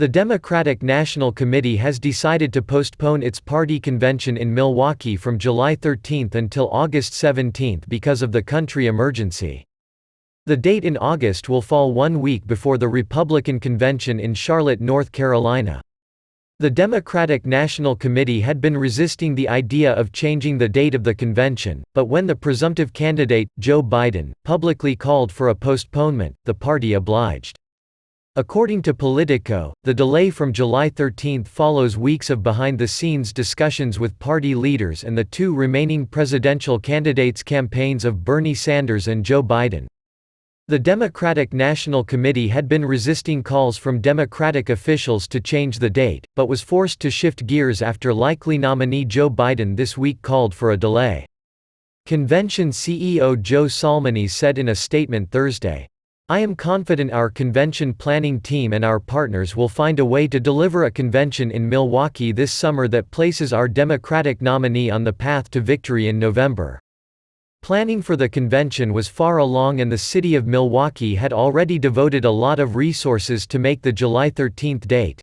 The Democratic National Committee has decided to postpone its party convention in Milwaukee from July 13 until August 17 because of the country emergency. The date in August will fall 1 week before the Republican convention in Charlotte, North Carolina. The Democratic National Committee had been resisting the idea of changing the date of the convention, but when the presumptive candidate, Joe Biden, publicly called for a postponement, the party obliged. According to Politico, the delay from July 13 follows weeks of behind-the-scenes discussions with party leaders and the two remaining presidential candidates' campaigns of Bernie Sanders and Joe Biden. The Democratic National Committee had been resisting calls from Democratic officials to change the date, but was forced to shift gears after likely nominee Joe Biden this week called for a delay. Convention CEO Joe Salmini said in a statement Thursday, "I am confident our convention planning team and our partners will find a way to deliver a convention in Milwaukee this summer that places our Democratic nominee on the path to victory in November." Planning for the convention was far along and the city of Milwaukee had already devoted a lot of resources to make the July 13 date.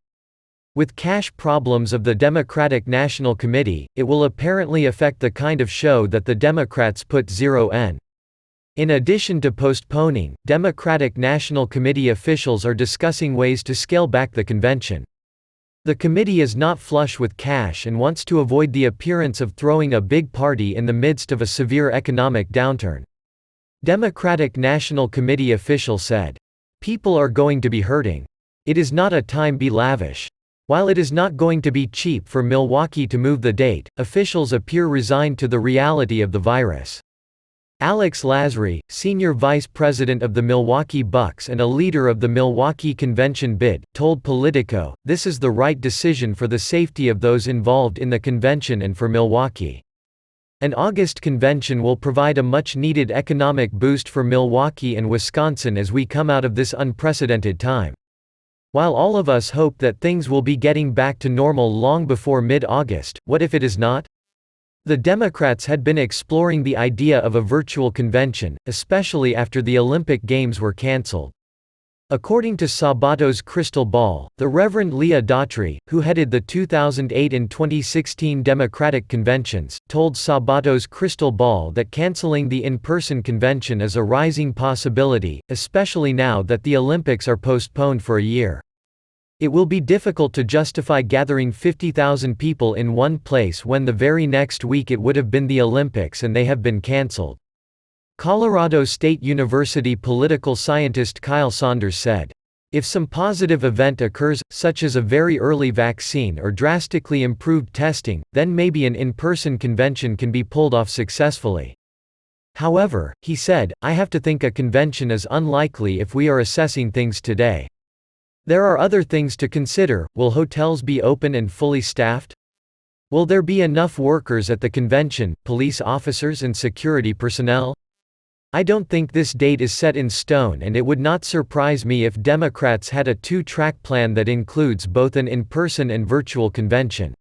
With cash problems of the Democratic National Committee, it will apparently affect the kind of show that the Democrats put on. In addition to postponing, Democratic National Committee officials are discussing ways to scale back the convention. The committee is not flush with cash and wants to avoid the appearance of throwing a big party in the midst of a severe economic downturn. Democratic National Committee official said, "People are going to be hurting. It is not a time be lavish. While it is not going to be cheap for Milwaukee to move the date, officials appear resigned to the reality of the virus." Alex Lasry, senior vice president of the Milwaukee Bucks and a leader of the Milwaukee convention bid, told Politico, "This is the right decision for the safety of those involved in the convention and for Milwaukee. An August convention will provide a much-needed economic boost for Milwaukee and Wisconsin as we come out of this unprecedented time. While all of us hope that things will be getting back to normal long before mid-August, what if it is not?" The Democrats had been exploring the idea of a virtual convention, especially after the Olympic Games were canceled. According to Sabato's Crystal Ball, the Reverend Leah Daughtry, who headed the 2008 and 2016 Democratic conventions, told Sabato's Crystal Ball that canceling the in-person convention is a rising possibility, especially now that the Olympics are postponed for a year. "It will be difficult to justify gathering 50,000 people in one place when the very next week it would have been the Olympics and they have been canceled." Colorado State University political scientist Kyle Saunders said, "If some positive event occurs, such as a very early vaccine or drastically improved testing, then maybe an in-person convention can be pulled off successfully. However," he said, "I have to think a convention is unlikely if we are assessing things today. There are other things to consider. Will hotels be open and fully staffed? Will there be enough workers at the convention, police officers and security personnel? I don't think this date is set in stone and it would not surprise me if Democrats had a two-track plan that includes both an in-person and virtual convention."